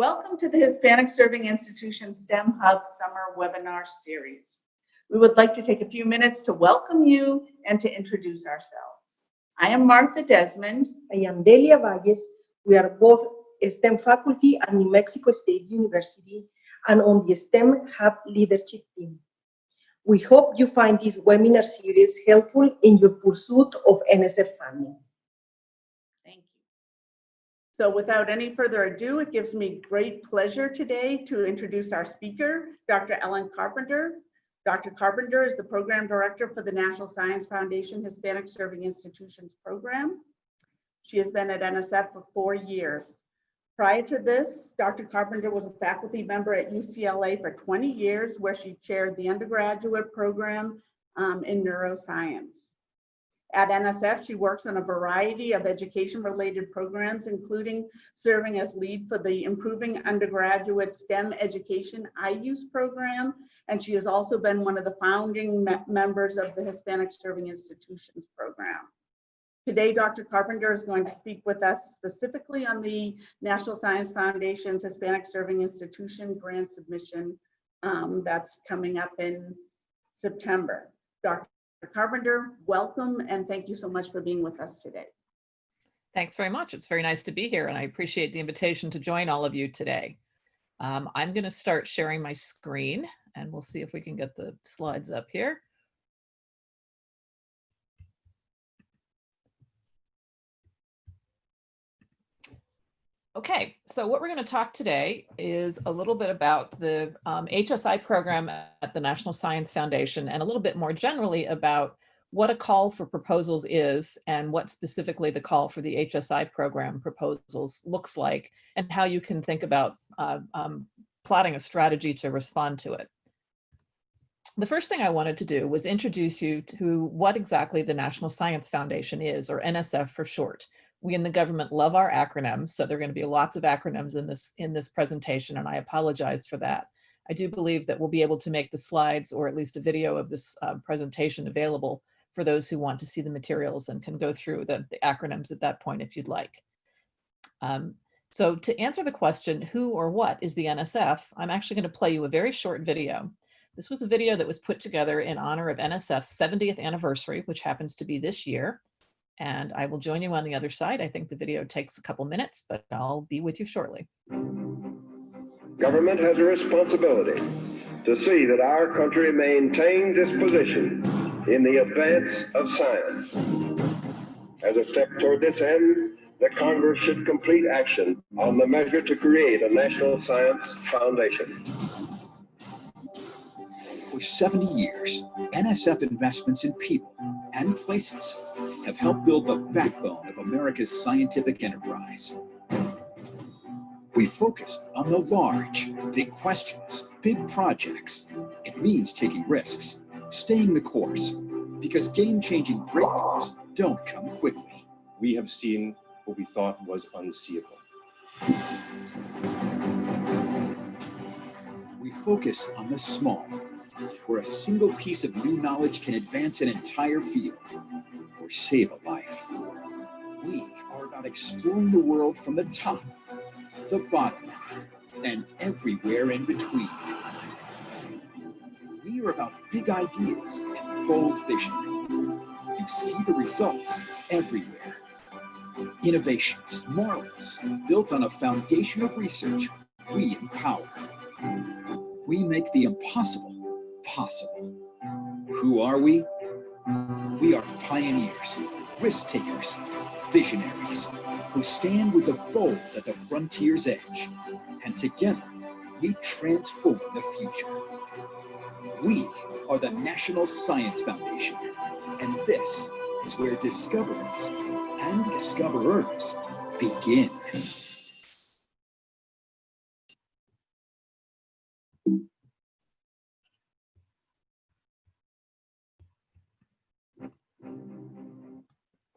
Welcome to the Hispanic Serving Institution STEM Hub Summer Webinar Series. We would like to take a few minutes to welcome you and to introduce ourselves. I am Martha Desmond. I am Delia Valles. We are both STEM faculty at New Mexico State University and on the STEM Hub leadership team. We hope you find this webinar series helpful in your pursuit of NSF funding. Thank you. So without any further ado, it gives me great pleasure today to introduce our speaker, Dr. Ellen Carpenter. Dr. Carpenter is the Program Director for the National Science Foundation Hispanic Serving Institutions Program. She has been at NSF for 4 years. Prior to this, Dr. Carpenter was a faculty member at UCLA for 20 years, where she chaired the undergraduate program in neuroscience. At NSF, she works on a variety of education-related programs, including serving as lead for the Improving Undergraduate STEM Education I-Use program, and she has also been one of the founding members of the Hispanic Serving Institutions program. Today, Dr. Carpenter is going to speak with us specifically on the National Science Foundation's Hispanic Serving Institution grant submission that's coming up in September. Dr. Carpenter, welcome, and thank you so much for being with us today. Thanks very much. It's very nice to be here, and I appreciate the invitation to join all of you today. I'm going to start sharing my screen, and we'll see if we can get the slides up here. Okay, so what we're going to talk today is a little bit about the HSI program at the National Science Foundation, and a little bit more generally about what a call for proposals is and what specifically the call for the HSI program proposals looks like, and how you can think about plotting a strategy to respond to it. The first thing I wanted to do was introduce you to what exactly the National Science Foundation is, or NSF for short. We in the government love our acronyms, so there are going to be lots of acronyms in this presentation, and I apologize for that. I do believe that we'll be able to make the slides, or at least a video of this presentation, available for those who want to see the materials and can go through the acronyms at that point if you'd like. So to answer the question, who or what is the NSF, I'm actually going to play you a very short video. This was a video that was put together in honor of NSF's 70th anniversary, which happens to be this year. And I will join you on the other side. I think the video takes a couple minutes, but I'll be with you shortly. Government has a responsibility to see that our country maintains its position in the advance of science. As a step toward this end, the Congress should complete action on the measure to create a National Science Foundation. For 70 years, NSF investments in people and places have helped build the backbone of America's scientific enterprise. We focused on the large, big questions, big projects. It means taking risks, staying the course, because game-changing breakthroughs don't come quickly. We have seen what we thought was unseeable. We focus on the small, where a single piece of new knowledge can advance an entire field or save a life. We are about exploring the world from the top, the bottom, and everywhere in between. We are about big ideas and bold vision. You see the results everywhere. Innovations, marvels, built on a foundation of research, we empower. We make the impossible possible. Who are we? We are pioneers, risk takers, visionaries, who stand with the bold at the frontier's edge. And together, we transform the future. We are the National Science Foundation, and this is where discoveries and discoverers begin.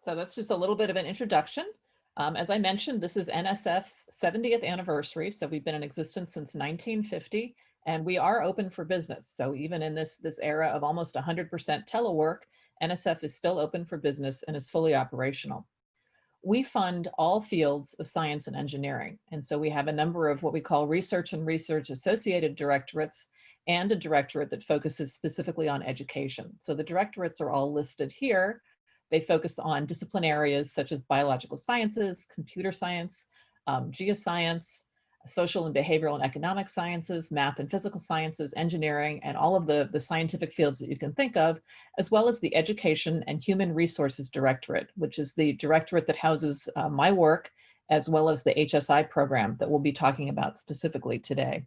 So that's just a little bit of an introduction. As I mentioned, this is NSF's 70th anniversary. So we've been in existence since 1950, and we are open for business. So even in this era of almost 100% telework, NSF is still open for business and is fully operational. we fund all fields of science and engineering. And so we have a number of what we call research and research associated directorates and a directorate that focuses specifically on education. So the directorates are all listed here. They focus on discipline areas such as biological sciences, computer science, geoscience, social and behavioral and economic sciences, math and physical sciences, engineering, and all of the scientific fields that you can think of, as well as the Education and Human Resources Directorate, which is the directorate that houses my work, as well as the HSI program that we'll be talking about specifically today.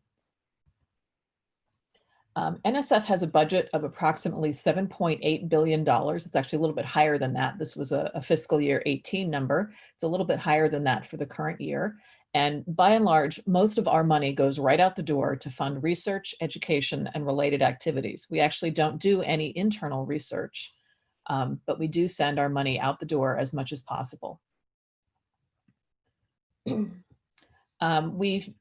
NSF has a budget of approximately $7.8 billion. It's actually a little bit higher than that. This was a fiscal year 18 number. It's a little bit higher than that for the current year. And by and large, most of our money goes right out the door to fund research, education, and related activities. We actually don't do any internal research, but we do send our money out the door as much as possible. We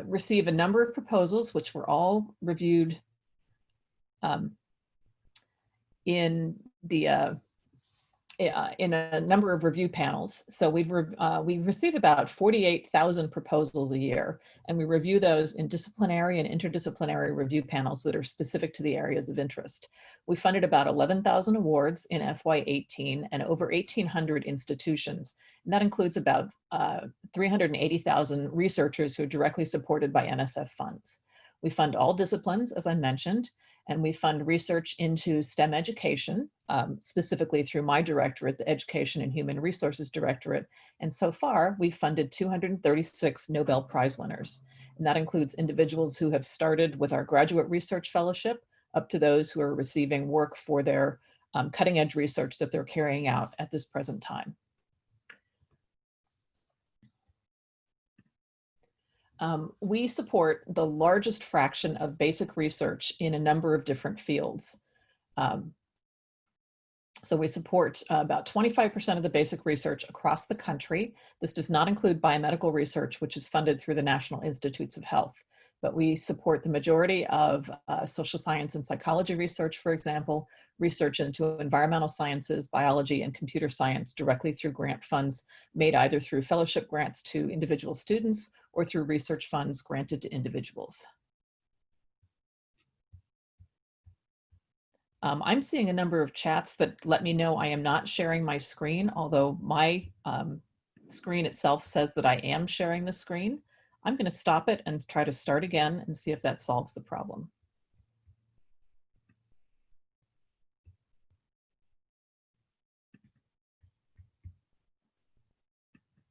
receive a number of proposals, which were all reviewed in a number of review panels. So we receive about 48,000 proposals a year, and we review those in disciplinary and interdisciplinary review panels that are specific to the areas of interest. We funded about 11,000 awards in FY18 and over 1,800 institutions. And that includes about 380,000 researchers who are directly supported by NSF funds. We fund all disciplines, as I mentioned, and we fund research into STEM education, specifically through my directorate, the Education and Human Resources Directorate. And so far, we've funded 236 Nobel Prize winners. And that includes individuals who have started with our graduate research fellowship up to those who are receiving work for their cutting edge research that they're carrying out at this present time. We support the largest fraction of basic research in a number of different fields. So we support about 25% of the basic research across the country. This does not include biomedical research, which is funded through the National Institutes of Health. But we support the majority of social science and psychology research, for example, research into environmental sciences, biology, and computer science directly through grant funds made either through fellowship grants to individual students or through research funds granted to individuals. I'm seeing a number of chats that let me know I am not sharing my screen, although my screen itself says that I am sharing the screen. I'm going to stop it and try to start again and see if that solves the problem.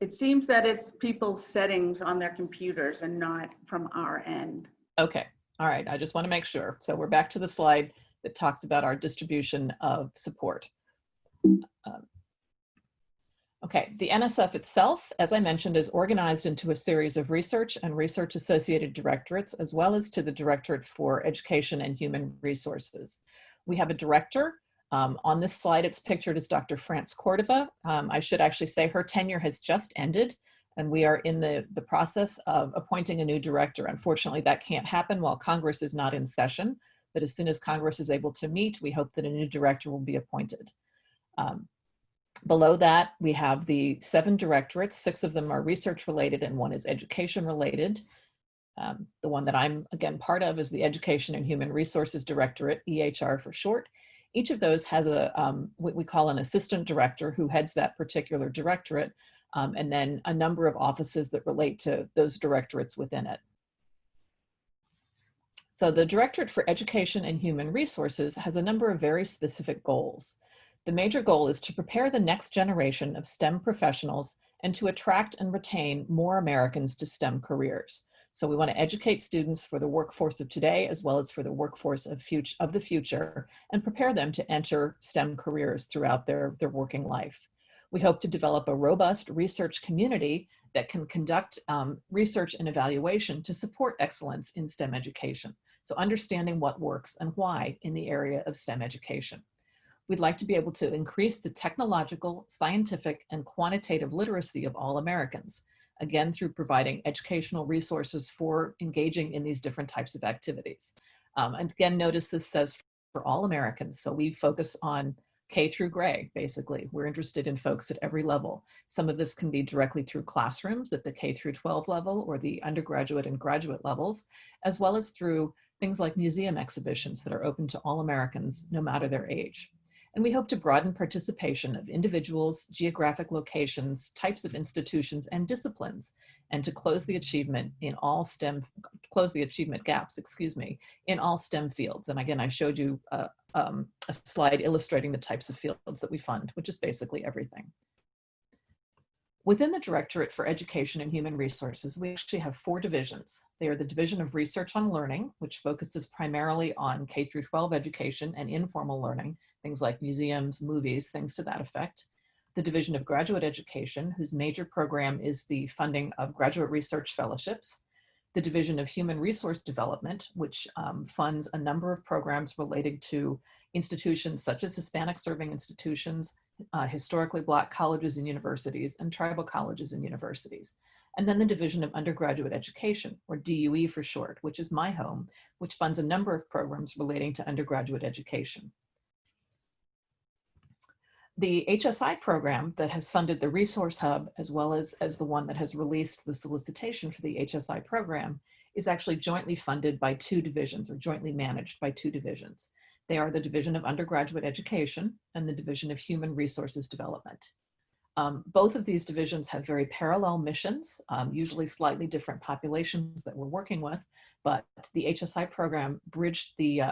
It seems that it's people's settings on their computers and not from our end. Okay, all right, I just want to make sure. So we're back to the slide that talks about our distribution of support. Okay, the NSF itself, as I mentioned, is organized into a series of research and research associated directorates, as well as to the Directorate for Education and Human Resources. We have a director. On this slide, it's pictured as Dr. France Cordova. I should actually say her tenure has just ended, and we are in the process of appointing a new director. Unfortunately, that can't happen while Congress is not in session, but as soon as Congress is able to meet, we hope that a new director will be appointed. Below that, we have the 7 directorates. 6 of them are research related and 1 is education related. The one that I'm, again, part of is the Education and Human Resources Directorate, EHR for short. Each of those has what we call an assistant director who heads that particular directorate, and then a number of offices that relate to those directorates within it. So the Directorate for Education and Human Resources has a number of very specific goals. The major goal is to prepare the next generation of STEM professionals and to attract and retain more Americans to STEM careers. So we want to educate students for the workforce of today, as well as for the workforce of the future, and prepare them to enter STEM careers throughout their working life. We hope to develop a robust research community that can conduct research and evaluation to support excellence in STEM education. So understanding what works and why in the area of STEM education. We'd like to be able to increase the technological, scientific, and quantitative literacy of all Americans, again, through providing educational resources for engaging in these different types of activities. And again, notice this says for all Americans, so we focus on K through gray, basically. We're interested in folks at every level. Some of this can be directly through classrooms at the K through 12 level or the undergraduate and graduate levels, as well as through things like museum exhibitions that are open to all Americans, no matter their age. And we hope to broaden participation of individuals, geographic locations, types of institutions, and disciplines, and to close the achievement gaps, in all STEM fields. And again, I showed you a slide illustrating the types of fields that we fund, which is basically everything. Within the Directorate for Education and Human Resources, we actually have 4 divisions. They are the Division of Research on Learning, which focuses primarily on K through 12 education and informal learning, things like museums, movies, things to that effect. The Division of Graduate Education, whose major program is the funding of graduate research fellowships. The Division of Human Resource Development, which funds a number of programs related to institutions such as Hispanic serving institutions, historically Black colleges and universities, and tribal colleges and universities. And then the Division of Undergraduate Education, or DUE for short, which is my home, which funds a number of programs relating to undergraduate education. The HSI program that has funded the Resource Hub, as well as the one that has released the solicitation for the HSI program, is actually jointly funded by 2 divisions, or jointly managed by 2 divisions. They are the Division of Undergraduate Education and the Division of Human Resources Development. Both of these divisions have very parallel missions, usually slightly different populations that we're working with, but the HSI program bridged the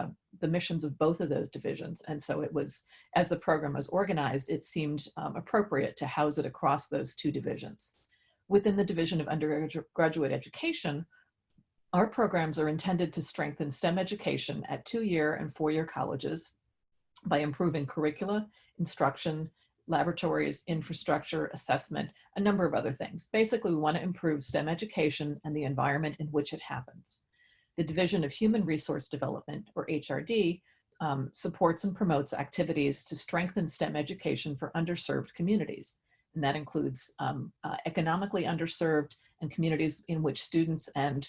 missions of both of those divisions. And so it was, as the program was organized, it seemed appropriate to house it across those 2 divisions. Within the Division of Undergraduate Education, our programs are intended to strengthen STEM education at 2-year and 4-year colleges by improving curricula, instruction, laboratories, infrastructure, assessment, a number of other things. Basically, we want to improve STEM education and the environment in which it happens. The Division of Human Resource Development, or HRD, supports and promotes activities to strengthen STEM education for underserved communities. And that includes economically underserved and communities in which students and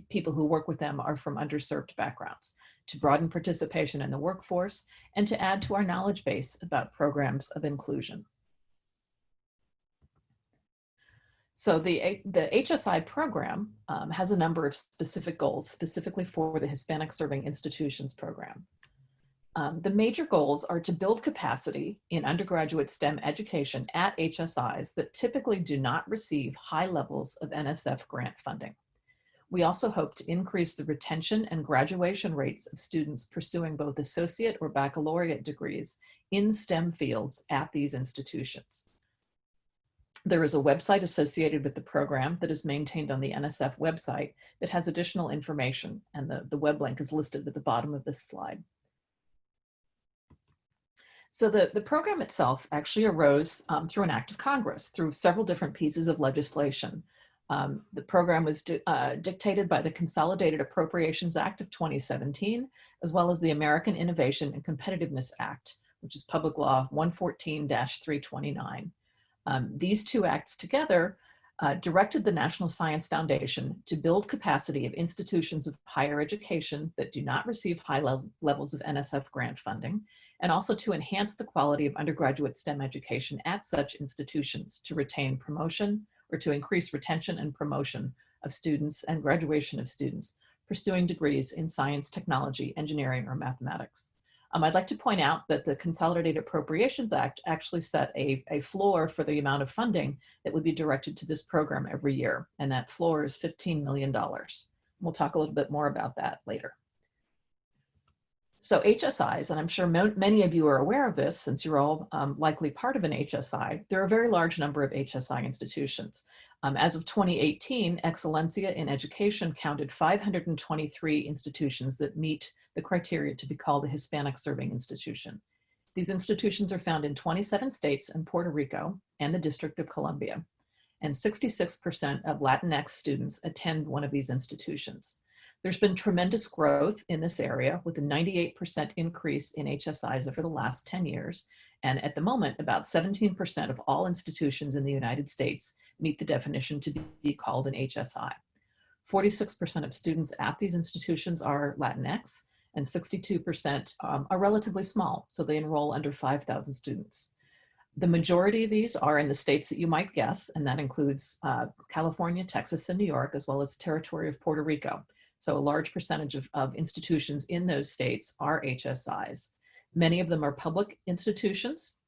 people who work with them are from underserved backgrounds, to broaden participation in the workforce and to add to our knowledge base about programs of inclusion. So the HSI program has a number of specific goals, specifically for the Hispanic Serving Institutions program. The major goals are to build capacity in undergraduate STEM education at HSIs that typically do not receive high levels of NSF grant funding. We also hope to increase the retention and graduation rates of students pursuing both associate or baccalaureate degrees in STEM fields at these institutions. There is a website associated with the program that is maintained on the NSF website that has additional information, and the web link is listed at the bottom of this slide. So the program itself actually arose through an act of Congress, through several different pieces of legislation. The program was dictated by the Consolidated Appropriations Act of 2017, as well as the American Innovation and Competitiveness Act, which is Public Law 114-329. These 2 acts together directed the National Science Foundation to build capacity of institutions of higher education that do not receive high levels of NSF grant funding, and also to enhance the quality of undergraduate STEM education at such institutions to retain promotion, or to increase retention and promotion of students and graduation of students pursuing degrees in science, technology, engineering, or mathematics. I'd like to point out that the Consolidated Appropriations Act actually set a floor for the amount of funding that would be directed to this program every year, and that floor is $15 million. We'll talk a little bit more about that later. So HSIs, and I'm sure many of you are aware of this since you're all likely part of an HSI, there are a very large number of HSI institutions. As of 2018, Excellencia in Education counted 523 institutions that meet the criteria to be called a Hispanic Serving Institution. These institutions are found in 27 states and Puerto Rico and the District of Columbia. And 66% of Latinx students attend one of these institutions. There's been tremendous growth in this area with a 98% increase in HSIs over the last 10 years. And at the moment, about 17% of all institutions in the United States meet the definition to be called an HSI. 46% of students at these institutions are Latinx, and 62% are relatively small, so they enroll under 5,000 students. The majority of these are in the states that you might guess, and that includes California, Texas, and New York, as well as the territory of Puerto Rico. So a large percentage of institutions in those states are HSIs. Many of them are public institutions.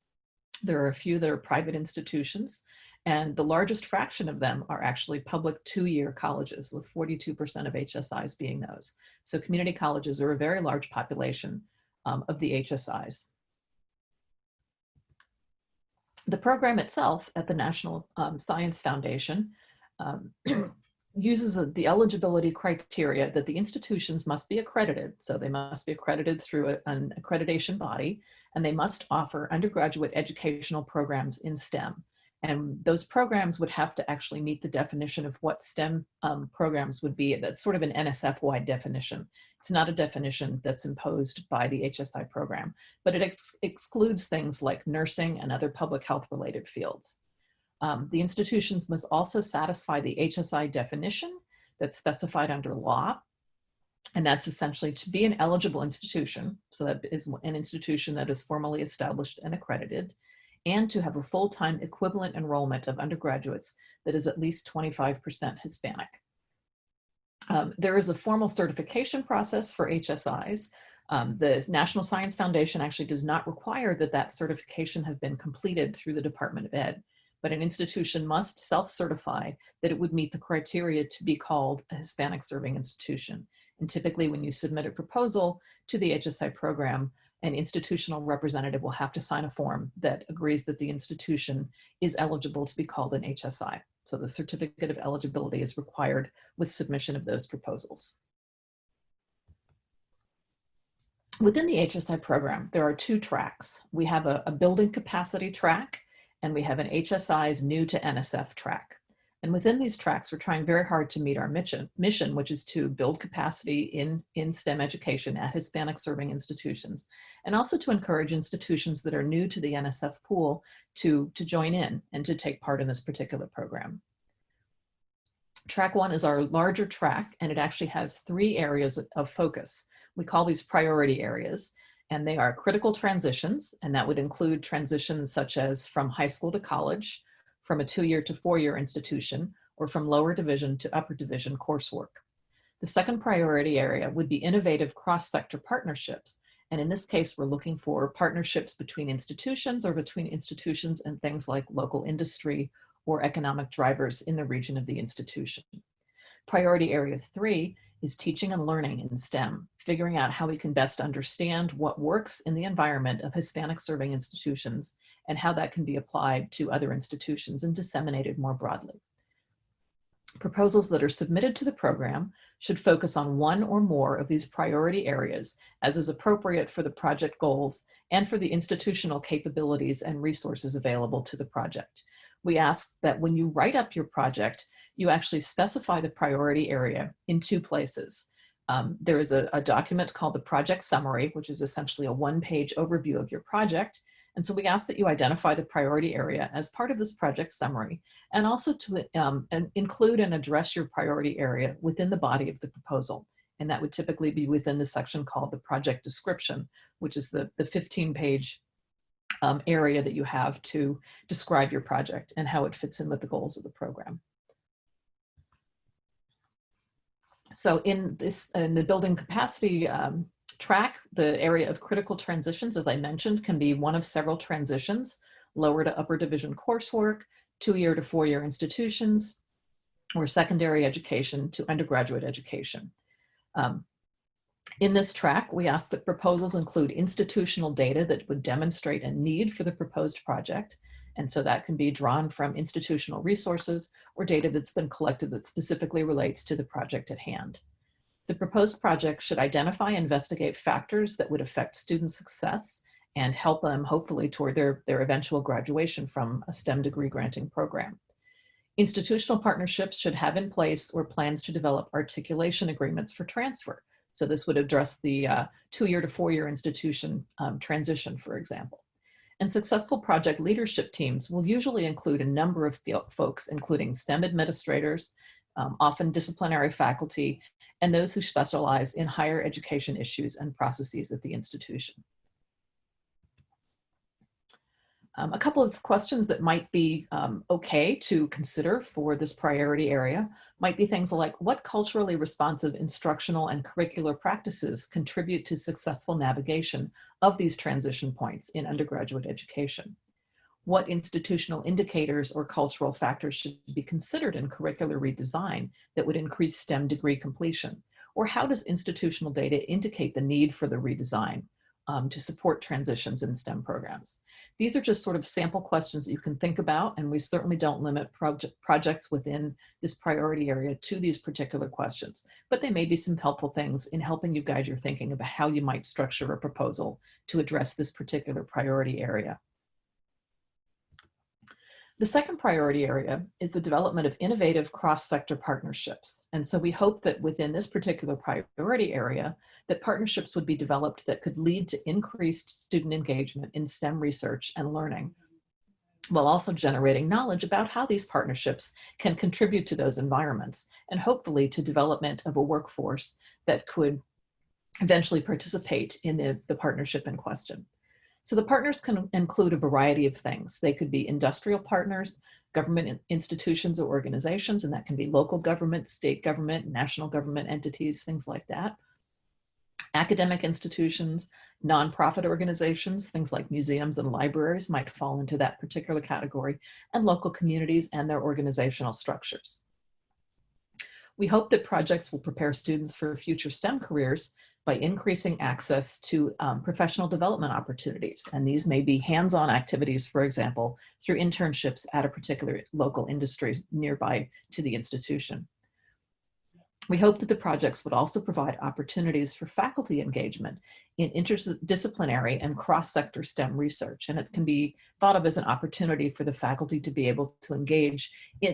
There are a few that are private institutions, and the largest fraction of them are actually public two-year colleges, with 42% of HSIs being those. So community colleges are a very large population of the HSIs. The program itself at the National Science Foundation uses the eligibility criteria that the institutions must be accredited. So they must be accredited through an accreditation body, and they must offer undergraduate educational programs in STEM. And those programs would have to actually meet the definition of what STEM programs would be. That's sort of an NSF-wide definition. It's not a definition that's imposed by the HSI program, but it excludes things like nursing and other public health related fields. The institutions must also satisfy the HSI definition that's specified under law. And that's essentially to be an eligible institution. So that is an institution that is formally established and accredited, and to have a full-time equivalent enrollment of undergraduates that is at least 25% Hispanic. There is a formal certification process for HSIs. The National Science Foundation actually does not require that that certification have been completed through the Department of Ed, but an institution must self-certify that it would meet the criteria to be called a Hispanic serving institution. And typically when you submit a proposal to the HSI program, an institutional representative will have to sign a form that agrees that the institution is eligible to be called an HSI. So the certificate of eligibility is required with submission of those proposals. Within the HSI program, there are two tracks. We have a building capacity track, and we have an HSI's new to NSF track. And within these tracks, we're trying very hard to meet our mission, which is to build capacity in STEM education at Hispanic serving institutions, and also to encourage institutions that are new to the NSF pool to join in and to take part in this particular program. Track one is our larger track, and it actually has three areas of focus. We call these priority areas, and they are critical transitions, and that would include transitions such as from high school to college, from a 2-year to 4-year institution, or from lower division to upper division coursework. The second priority area would be innovative cross-sector partnerships. And in this case, we're looking for partnerships between institutions or between institutions and things like local industry or economic drivers in the region of the institution. Priority area 3 is teaching and learning in STEM, figuring out how we can best understand what works in the environment of Hispanic serving institutions and how that can be applied to other institutions and disseminated more broadly. Proposals that are submitted to the program should focus on one or more of these priority areas, as is appropriate for the project goals and for the institutional capabilities and resources available to the project. We ask that when you write up your project, you actually specify the priority area in 2 places. There is a document called the project summary, which is essentially a 1-page overview of your project. And so we ask that you identify the priority area as part of this project summary, and also to include and address your priority area within the body of the proposal. And that would typically be within the section called the project description, which is the 15-page area that you have to describe your project and how it fits in with the goals of the program. So in the building capacity track, the area of critical transitions, as I mentioned, can be one of several transitions: lower to upper division coursework, 2-year to 4-year institutions, or secondary education to undergraduate education. In this track, we ask that proposals include institutional data that would demonstrate a need for the proposed project. And so that can be drawn from institutional resources or data that's been collected that specifically relates to the project at hand. The proposed project should identify and investigate factors that would affect student success and help them hopefully toward their eventual graduation from a STEM degree granting program. Institutional partnerships should have in place or plans to develop articulation agreements for transfer. So this would address the 2-year to 4-year institution transition, for example. And successful project leadership teams will usually include a number of folks, including STEM administrators, often disciplinary faculty, and those who specialize in higher education issues and processes at the institution. A couple of questions that might be okay to consider for this priority area might be things like, what culturally responsive instructional and curricular practices contribute to successful navigation of these transition points in undergraduate education? What institutional indicators or cultural factors should be considered in curricular redesign that would increase STEM degree completion? Or how does institutional data indicate the need for the redesign to support transitions in STEM programs? These are just sort of sample questions that you can think about, and we certainly don't limit projects within this priority area to these particular questions, but they may be some helpful things in helping you guide your thinking about how you might structure a proposal to address this particular priority area. The second priority area is the development of innovative cross-sector partnerships. And so we hope that within this particular priority area, that partnerships would be developed that could lead to increased student engagement in STEM research and learning, while also generating knowledge about how these partnerships can contribute to those environments, and hopefully to development of a workforce that could eventually participate in the partnership in question. So the partners can include a variety of things. They could be industrial partners, government institutions or organizations, and that can be local government, state government, national government entities, things like that. Academic institutions, nonprofit organizations, things like museums and libraries might fall into that particular category, and local communities and their organizational structures. We hope that projects will prepare students for future STEM careers by increasing access to professional development opportunities. And these may be hands-on activities, for example, through internships at a particular local industry nearby to the institution. We hope that the projects would also provide opportunities for faculty engagement in interdisciplinary and cross-sector STEM research. And it can be thought of as an opportunity for the faculty to be able to engage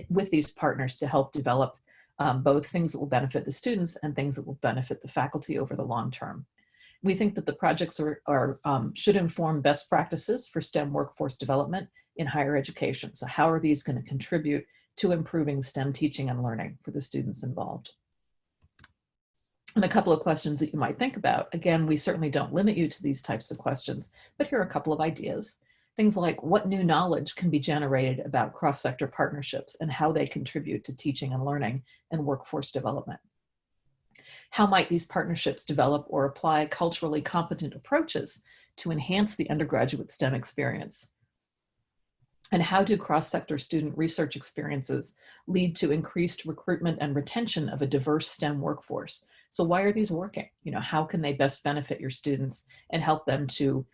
with these partners to help develop both things that will benefit the students and things that will benefit the faculty over the long term. We think that the projects should inform best practices for STEM workforce development in higher education. So how are these going to contribute to improving STEM teaching and learning for the students involved? And a couple of questions that you might think about. Again, we certainly don't limit you to these types of questions, but here are a couple of ideas. Things like, what new knowledge can be generated about cross-sector partnerships and how they contribute to teaching and learning and workforce development? How might these partnerships develop or apply culturally competent approaches to enhance the undergraduate STEM experience? And how do cross-sector student research experiences lead to increased recruitment and retention of a diverse STEM workforce? So why are these working? How can they best benefit your students and help them to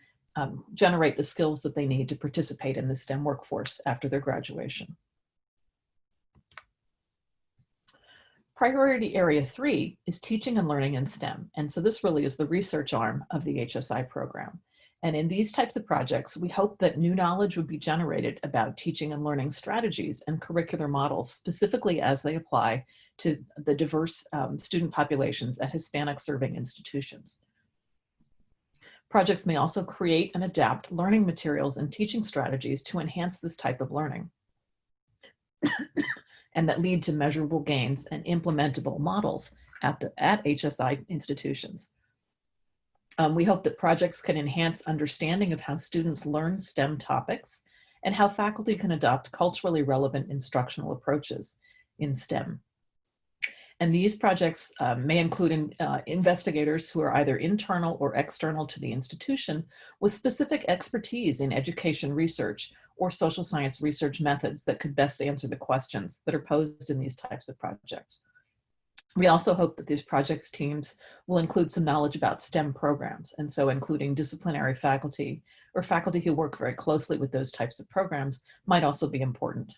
generate the skills that they need to participate in the STEM workforce after their graduation? Priority area 3 is teaching and learning in STEM. And so this really is the research arm of the HSI program. And in these types of projects, we hope that new knowledge would be generated about teaching and learning strategies and curricular models, specifically as they apply to the diverse student populations at Hispanic serving institutions. Projects may also create and adapt learning materials and teaching strategies to enhance this type of learning and that lead to measurable gains and implementable models at HSI institutions. We hope that projects can enhance understanding of how students learn STEM topics and how faculty can adopt culturally relevant instructional approaches in STEM. And these projects may include investigators who are either internal or external to the institution with specific expertise in education research or social science research methods that could best answer the questions that are posed in these types of projects. We also hope that these projects teams will include some knowledge about STEM programs, and so including disciplinary faculty or faculty who work very closely with those types of programs might also be important.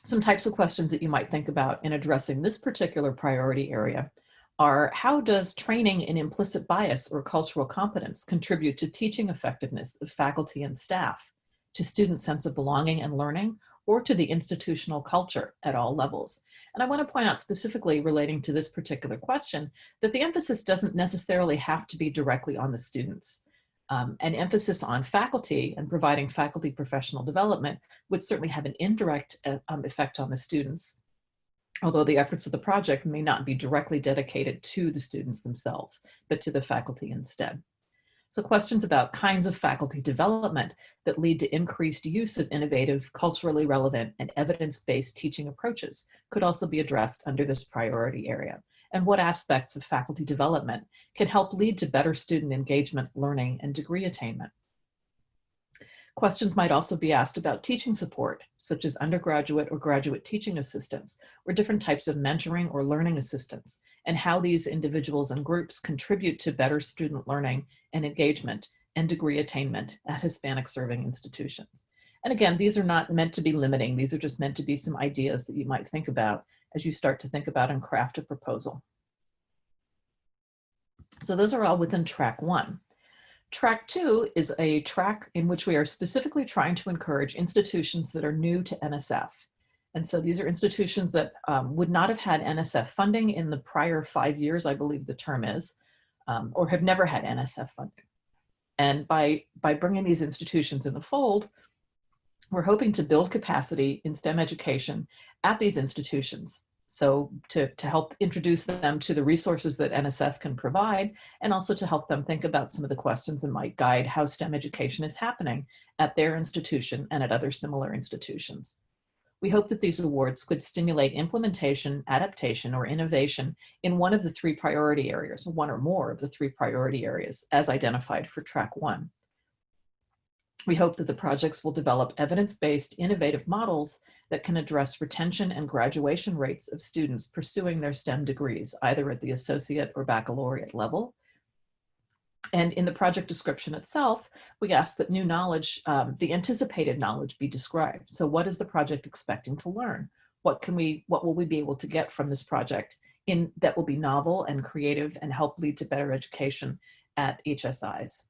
Some types of questions that you might think about in addressing this particular priority area are, how does training in implicit bias or cultural competence contribute to teaching effectiveness of faculty and staff, to student sense of belonging and learning, or to the institutional culture at all levels? And I want to point out specifically relating to this particular question that the emphasis doesn't necessarily have to be directly on the students. An emphasis on faculty and providing faculty professional development would certainly have an indirect effect on the students, although the efforts of the project may not be directly dedicated to the students themselves, but to the faculty instead. So questions about kinds of faculty development that lead to increased use of innovative, culturally relevant, and evidence-based teaching approaches could also be addressed under this priority area. And what aspects of faculty development can help lead to better student engagement, learning, and degree attainment. Questions might also be asked about teaching support, such as undergraduate or graduate teaching assistants, or different types of mentoring or learning assistants, and how these individuals and groups contribute to better student learning and engagement and degree attainment at Hispanic serving institutions. And again, these are not meant to be limiting. These are just meant to be some ideas that you might think about as you start to think about and craft a proposal. So those are all within track 1. Track 2 is a track in which we are specifically trying to encourage institutions that are new to NSF. And so these are institutions that would not have had NSF funding in the prior 5 years, I believe the term is, or have never had NSF funding. And by bringing these institutions in the fold, we're hoping to build capacity in STEM education at these institutions. So to help introduce them to the resources that NSF can provide, and also to help them think about some of the questions that might guide how STEM education is happening at their institution and at other similar institutions. We hope that these awards could stimulate implementation, adaptation, or innovation in one of the 3 priority areas, one or more of the 3 priority areas as identified for track 1. We hope that the projects will develop evidence-based innovative models that can address retention and graduation rates of students pursuing their STEM degrees, either at the associate or baccalaureate level. And in the project description itself, we ask that new knowledge, the anticipated knowledge, be described. So what is the project expecting to learn? What will we be able to get from this project that will be novel and creative and help lead to better education at HSIs?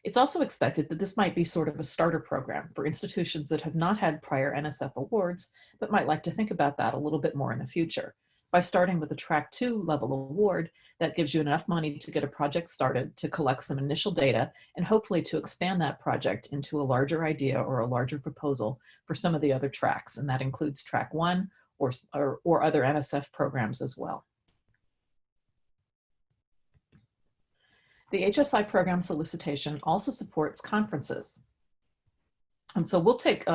It's also expected that this might be sort of a starter program for institutions that have not had prior NSF awards, but might like to think about that a little bit more in the future. By starting with a track 2 level award, that gives you enough money to get a project started, to collect some initial data, and hopefully to expand that project into a larger idea or a larger proposal for some of the other tracks. And that includes track 1 or other NSF programs as well. The HSI program solicitation also supports conferences. And so we'll take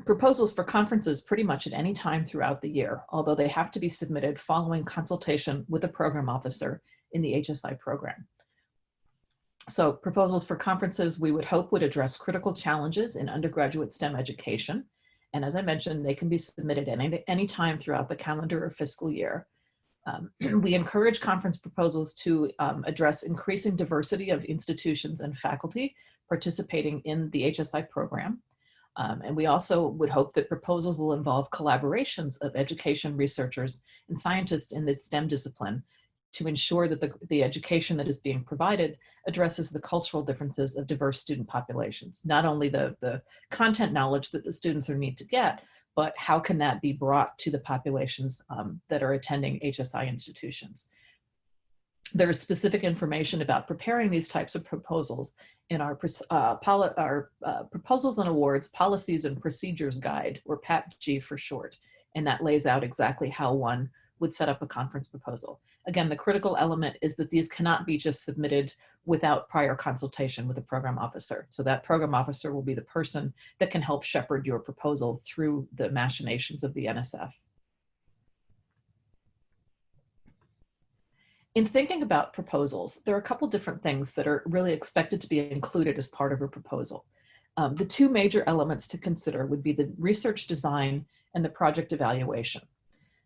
proposals for conferences pretty much at any time throughout the year, although they have to be submitted following consultation with a program officer in the HSI program. So proposals for conferences we would hope would address critical challenges in undergraduate STEM education. And as I mentioned, they can be submitted at any time throughout the calendar or fiscal year. We encourage conference proposals to address increasing diversity of institutions and faculty participating in the HSI program. And we also would hope that proposals will involve collaborations of education researchers and scientists in the STEM discipline to ensure that the education that is being provided addresses the cultural differences of diverse student populations. Not only the content knowledge that the students need to get, but how can that be brought to the populations that are attending HSI institutions? There is specific information about preparing these types of proposals in our Proposals and Awards Policies and Procedures Guide, or PAPG for short, and that lays out exactly how one would set up a conference proposal. Again, the critical element is that these cannot be just submitted without prior consultation with a program officer. So that program officer will be the person that can help shepherd your proposal through the machinations of the NSF. In thinking about proposals, there are a couple different things that are really expected to be included as part of a proposal. The 2 major elements to consider would be the research design and the project evaluation.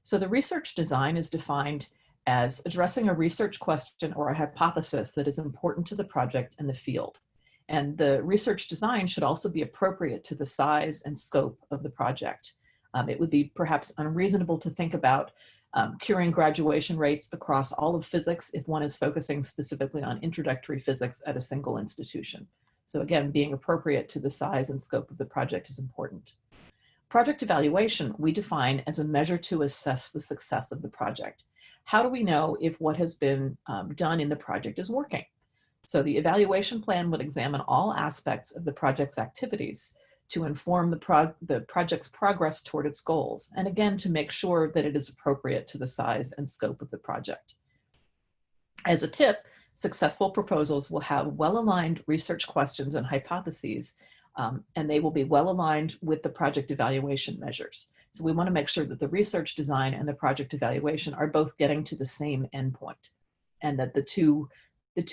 So the research design is defined as addressing a research question or a hypothesis that is important to the project and the field. And the research design should also be appropriate to the size and scope of the project. It would be perhaps unreasonable to think about curing graduation rates across all of physics if one is focusing specifically on introductory physics at a single institution. So again, being appropriate to the size and scope of the project is important. Project evaluation, we define as a measure to assess the success of the project. How do we know if what has been done in the project is working? So the evaluation plan would examine all aspects of the project's activities to inform the project's progress toward its goals, and again, to make sure that it is appropriate to the size and scope of the project. As a tip, successful proposals will have well-aligned research questions and hypotheses, and they will be well-aligned with the project evaluation measures. So we want to make sure that the research design and the project evaluation are both getting to the same endpoint, and that the two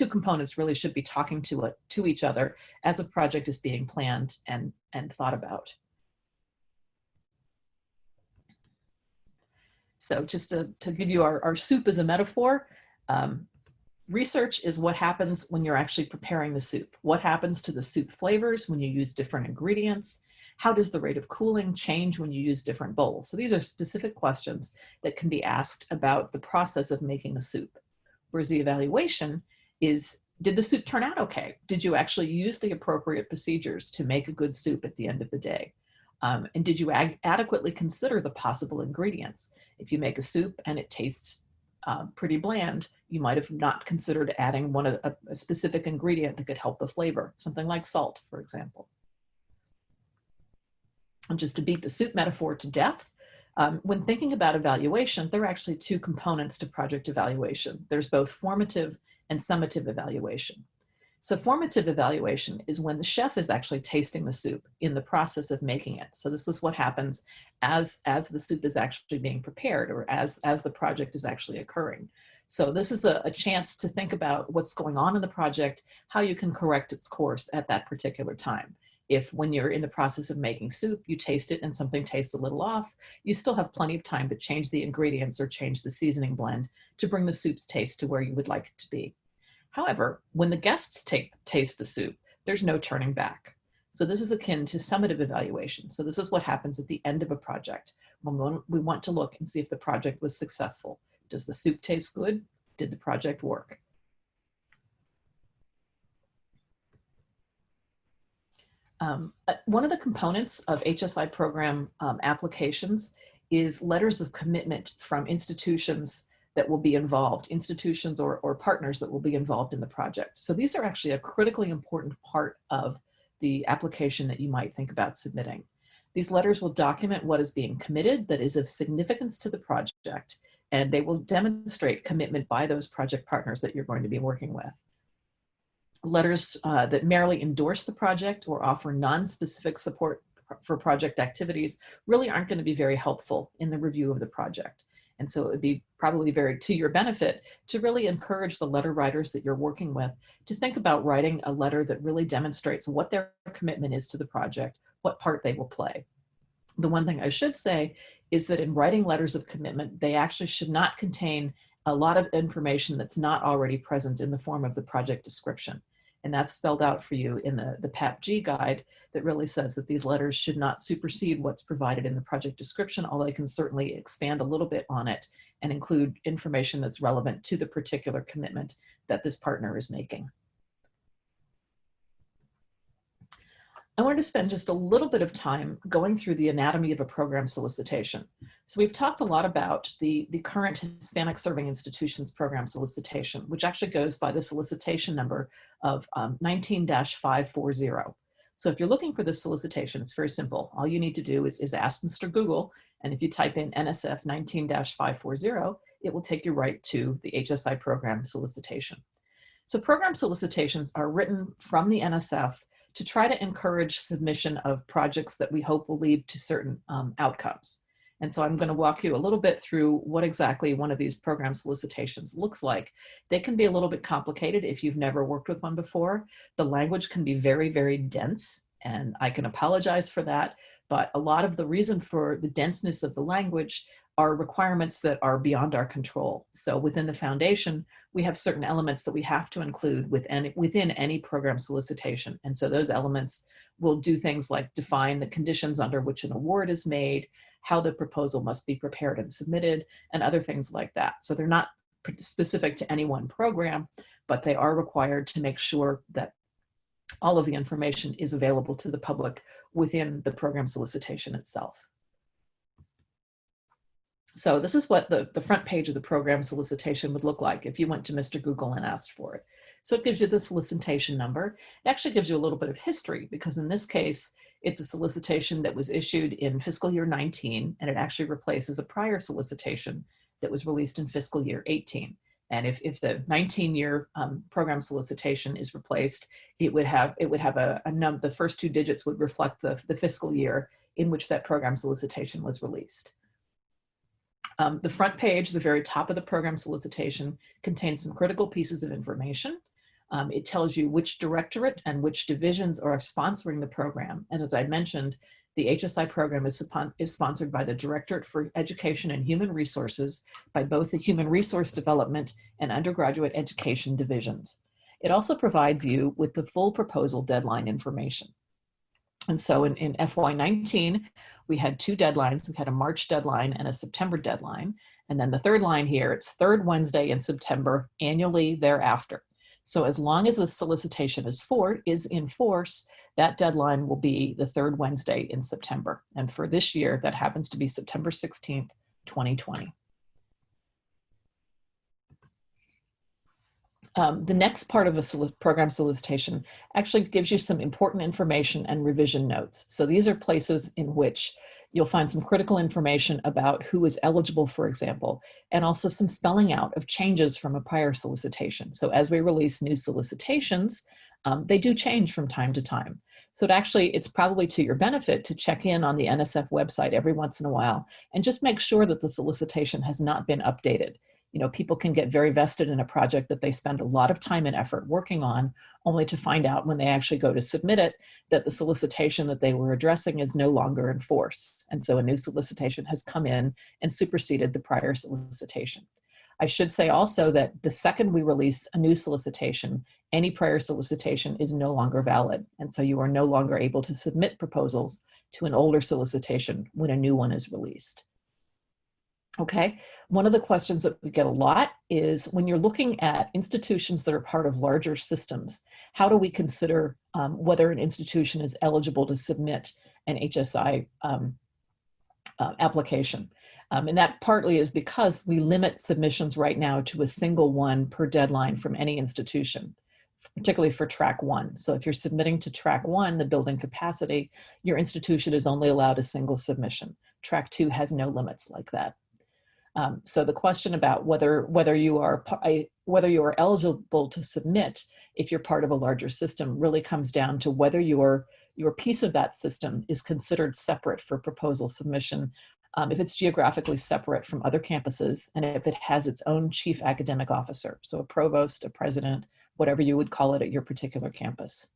components really should be talking to each other as a project is being planned and thought about. So just to give you our soup as a metaphor, research is what happens when you're actually preparing the soup. What happens to the soup flavors when you use different ingredients? How does the rate of cooling change when you use different bowls? So these are specific questions that can be asked about the process of making a soup. Whereas the evaluation is, did the soup turn out okay? Did you actually use the appropriate procedures to make a good soup at the end of the day? And did you adequately consider the possible ingredients? If you make a soup and it tastes pretty bland, you might have not considered adding a specific ingredient that could help the flavor, something like salt, for example. And just to beat the soup metaphor to death, when thinking about evaluation, there are actually two components to project evaluation. There's both formative and summative evaluation. So formative evaluation is when the chef is actually tasting the soup in the process of making it. So this is what happens as the soup is actually being prepared, or as the project is actually occurring. So this is a chance to think about what's going on in the project, how you can correct its course at that particular time. If when you're in the process of making soup, you taste it and something tastes a little off, you still have plenty of time to change the ingredients or change the seasoning blend to bring the soup's taste to where you would like it to be. However, when the guests taste the soup, there's no turning back. So this is akin to summative evaluation. So this is what happens at the end of a project when we want to look and see if the project was successful. Does the soup taste good? Did the project work? One of the components of HSI program applications is letters of commitment from institutions that will be involved, institutions or partners that will be involved in the project. So these are actually a critically important part of the application that you might think about submitting. These letters will document what is being committed that is of significance to the project, and they will demonstrate commitment by those project partners that you're going to be working with. Letters that merely endorse the project or offer non-specific support for project activities really aren't going to be very helpful in the review of the project. And so it would be probably very to your benefit to really encourage the letter writers that you're working with to think about writing a letter that really demonstrates what their commitment is to the project, what part they will play. The one thing I should say is that in writing letters of commitment, they actually should not contain a lot of information that's not already present in the form of the project description. And that's spelled out for you in the PAPG guide that really says that these letters should not supersede what's provided in the project description, although they can certainly expand a little bit on it and include information that's relevant to the particular commitment that this partner is making. I wanted to spend just a little bit of time going through the anatomy of a program solicitation. So we've talked a lot about the current Hispanic Serving Institutions program solicitation, which actually goes by the solicitation number of 19-540. So if you're looking for this solicitation, it's very simple. All you need to do is ask Mr. Google, and if you type in NSF 19-540, it will take you right to the HSI program solicitation. So program solicitations are written from the NSF to try to encourage submission of projects that we hope will lead to certain outcomes. And so I'm going to walk you a little bit through what exactly one of these program solicitations looks like. They can be a little bit complicated if you've never worked with one before. The language can be very, very dense, and I can apologize for that, but a lot of the reason for the denseness of the language are requirements that are beyond our control. So within the foundation, we have certain elements that we have to include within any program solicitation. And so those elements will do things like define the conditions under which an award is made, how the proposal must be prepared and submitted, and other things like that. So they're not specific to any one program, but they are required to make sure that all of the information is available to the public within the program solicitation itself. So this is what the front page of the program solicitation would look like if you went to Mr. Google and asked for it. So it gives you the solicitation number. It actually gives you a little bit of history, because in this case, it's a solicitation that was issued in fiscal year 19, and it actually replaces a prior solicitation that was released in fiscal year 18. And if the 19-year program solicitation is replaced, it would have the first two digits would reflect the fiscal year in which that program solicitation was released. The front page, the very top of the program solicitation, contains some critical pieces of information. It tells you which directorate and which divisions are sponsoring the program. And as I mentioned, the HSI program is sponsored by the Directorate for Education and Human Resources, by both the Human Resource Development and Undergraduate Education divisions. It also provides you with the full proposal deadline information. And so in FY19, we had two deadlines. We had a March deadline and a September deadline. And then the third line here, it's third Wednesday in September, annually thereafter. So as long as the solicitation is in force, that deadline will be the third Wednesday in September. And for this year, that happens to be September 16th, 2020. The next part of the program solicitation actually gives you some important information and revision notes. So these are places in which you'll find some critical information about who is eligible, for example, and also some spelling out of changes from a prior solicitation. So as we release new solicitations, they do change from time to time. So it's probably to your benefit to check in on the NSF website every once in a while and just make sure that the solicitation has not been updated. You know, people can get very vested in a project that they spend a lot of time and effort working on, only to find out when they actually go to submit it that the solicitation that they were addressing is no longer in force. And so a new solicitation has come in and superseded the prior solicitation. I should say also that the second we release a new solicitation, any prior solicitation is no longer valid. And so you are no longer able to submit proposals to an older solicitation when a new one is released. Okay, one of the questions that we get a lot is when you're looking at institutions that are part of larger systems, how do we consider whether an institution is eligible to submit an HSI application? And that partly is because we limit submissions right now to a single one per deadline from any institution, particularly for track one. So if you're submitting to track one, the building capacity, your institution is only allowed a single submission. Track two has no limits like that. So the question about whether you are eligible to submit if you're part of a larger system really comes down to whether your piece of that system is considered separate for proposal submission, if it's geographically separate from other campuses, and if it has its own chief academic officer, so a provost, a president, whatever you would call it at your particular campus.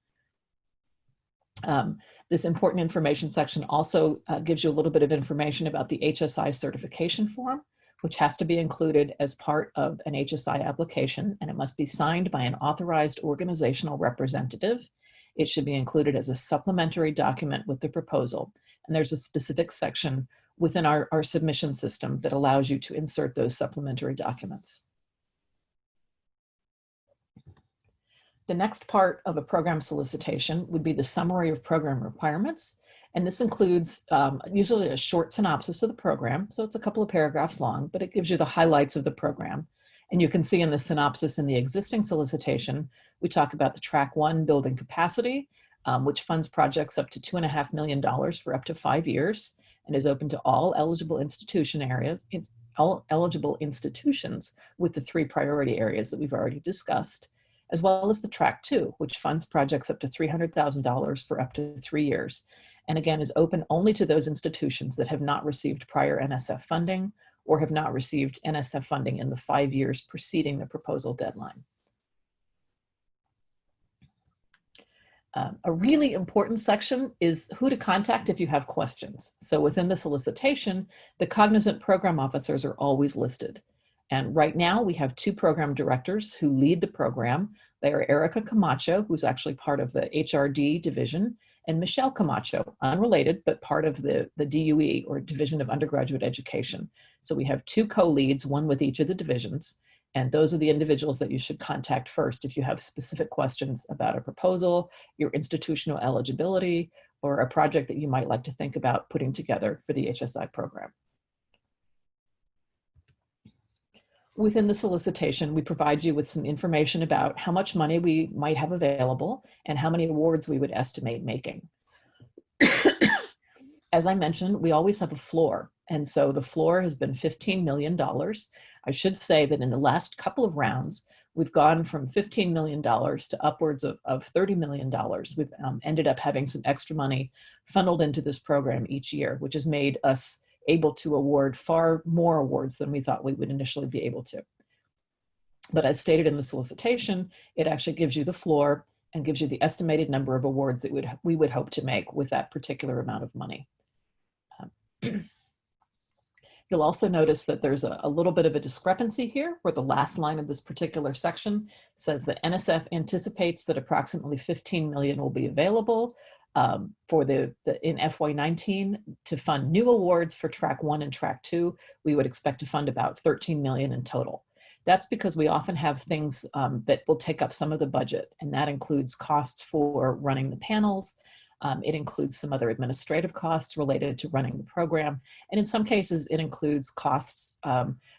This important information section also gives you a little bit of information about the HSI certification form, which has to be included as part of an HSI application, and it must be signed by an authorized organizational representative. It should be included as a supplementary document with the proposal. And there's a specific section within our submission system that allows you to insert those supplementary documents. The next part of a program solicitation would be the summary of program requirements. And this includes usually a short synopsis of the program. So it's a couple of paragraphs long, but it gives you the highlights of the program. And you can see in the synopsis in the existing solicitation, we talk about the track one building capacity, which funds projects up to $2.5 million for up to 5 years and is open to all eligible institutions with the 3 priority areas that we've already discussed, as well as the track two, which funds projects up to $300,000 for up to 3 years. And again, is open only to those institutions that have not received prior NSF funding or have not received NSF funding in the 5 years preceding the proposal deadline. A really important section is who to contact if you have questions. So within the solicitation, the cognizant program officers are always listed. And right now we have 2 program directors who lead the program. They are Erica Camacho, who's actually part of the HRD division, and Michelle Camacho, unrelated, but part of the DUE, or Division of Undergraduate Education. So we have 2 co-leads, one with each of the divisions, and those are the individuals that you should contact first if you have specific questions about a proposal, your institutional eligibility, or a project that you might like to think about putting together for the HSI program. Within the solicitation, we provide you with some information about how much money we might have available and how many awards we would estimate making. As I mentioned, we always have a floor. And so the floor has been $15 million. I should say that in the last couple of rounds, we've gone from $15 million to upwards of $30 million. We've ended up having some extra money funneled into this program each year, which has made us able to award far more awards than we thought we would initially be able to. But as stated in the solicitation, it actually gives you the floor and gives you the estimated number of awards that we would hope to make with that particular amount of money. You'll also notice that there's a little bit of a discrepancy here where the last line of this particular section says that NSF anticipates that approximately 15 million will be available for in FY19 to fund new awards for track 1 and track 2. We would expect to fund about 13 million in total. That's because we often have things that will take up some of the budget, and that includes costs for running the panels. It includes some other administrative costs related to running the program. And in some cases, it includes costs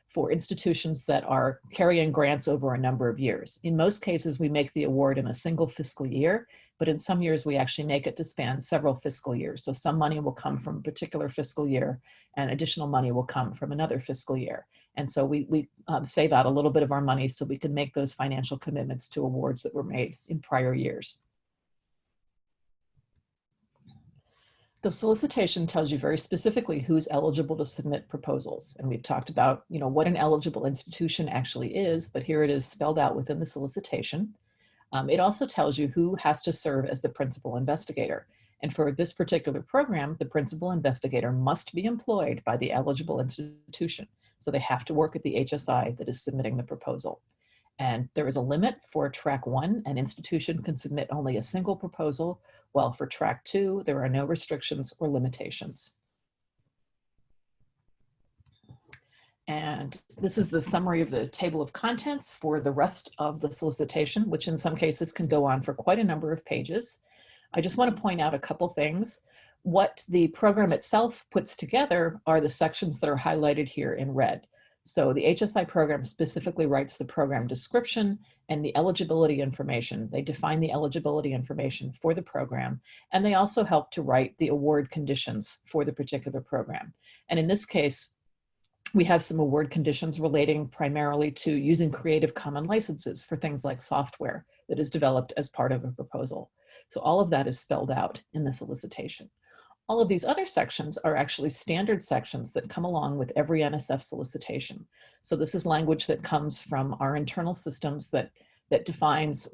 for institutions that are carrying grants over a number of years. In most cases, we make the award in a single fiscal year, but in some years, we actually make it to span several fiscal years. So some money will come from a particular fiscal year and additional money will come from another fiscal year. And so we save out a little bit of our money so we can make those financial commitments to awards that were made in prior years. The solicitation tells you very specifically who's eligible to submit proposals. And we've talked about, what an eligible institution actually is, but here it is spelled out within the solicitation. It also tells you who has to serve as the principal investigator. And for this particular program, the principal investigator must be employed by the eligible institution. So they have to work at the HSI that is submitting the proposal. And there is a limit for track 1. An institution can submit only a single proposal, while for track 2, there are no restrictions or limitations. And this is the summary of the table of contents for the rest of the solicitation, which in some cases can go on for quite a number of pages. I just want to point out a couple things. What the program itself puts together are the sections that are highlighted here in red. So the HSI program specifically writes the program description and the eligibility information. They define the eligibility information for the program, and they also help to write the award conditions for the particular program. And in this case, we have some award conditions relating primarily to using Creative Commons licenses for things like software that is developed as part of a proposal. So all of that is spelled out in the solicitation. All of these other sections are actually standard sections that come along with every NSF solicitation. So this is language that comes from our internal systems that defines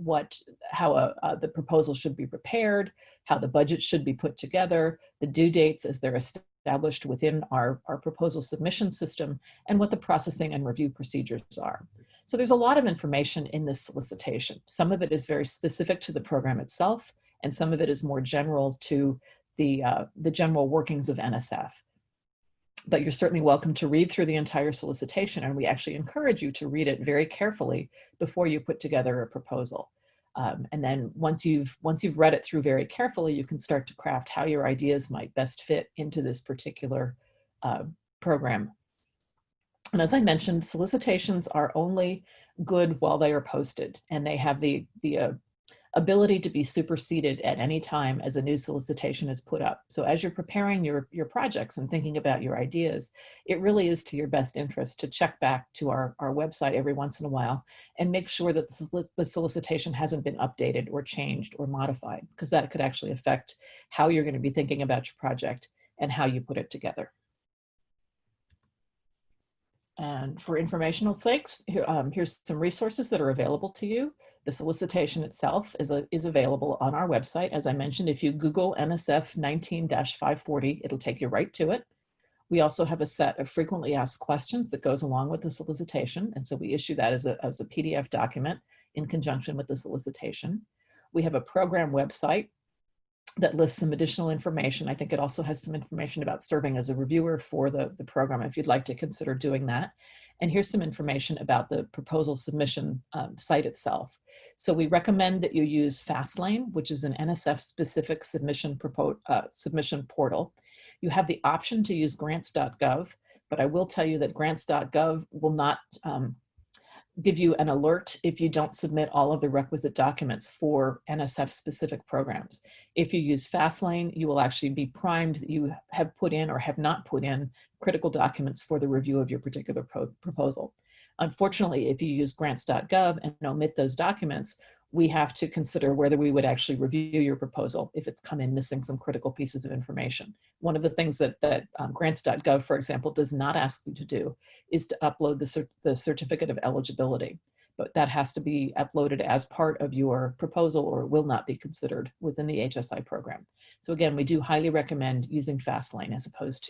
how the proposal should be prepared, how the budget should be put together, the due dates as they're established within our proposal submission system, and what the processing and review procedures are. So there's a lot of information in this solicitation. Some of it is very specific to the program itself, and some of it is more general to the general workings of NSF. But you're certainly welcome to read through the entire solicitation, and we actually encourage you to read it very carefully before you put together a proposal. And then once you've read it through very carefully, you can start to craft how your ideas might best fit into this particular program. And as I mentioned, solicitations are only good while they are posted, and they have the ability to be superseded at any time as a new solicitation is put up. So as you're preparing your projects and thinking about your ideas, it really is to your best interest to check back to our website every once in a while and make sure that the solicitation hasn't been updated or changed or modified, because that could actually affect how you're going to be thinking about your project and how you put it together. And for informational sakes, here's some resources that are available to you. The solicitation itself is available on our website. As I mentioned, if you Google NSF 19-540, it'll take you right to it. We also have a set of frequently asked questions that goes along with the solicitation. And so we issue that as a PDF document in conjunction with the solicitation. We have a program website that lists some additional information. I think it also has some information about serving as a reviewer for the program if you'd like to consider doing that. And here's some information about the proposal submission site itself. So we recommend that you use FastLane, which is an NSF-specific submission portal. You have the option to use Grants.gov, but I will tell you that Grants.gov will not give you an alert if you don't submit all of the requisite documents for NSF specific programs. If you use FastLane, you will actually be primed that you have put in or have not put in critical documents for the review of your particular proposal. Unfortunately, if you use Grants.gov and omit those documents, we have to consider whether we would actually review your proposal if it's come in missing some critical pieces of information. One of the things that Grants.gov, for example, does not ask you to do is to upload the certificate of eligibility. But that has to be uploaded as part of your proposal or it will not be considered within the HSI program. So again, we do highly recommend using FastLane as opposed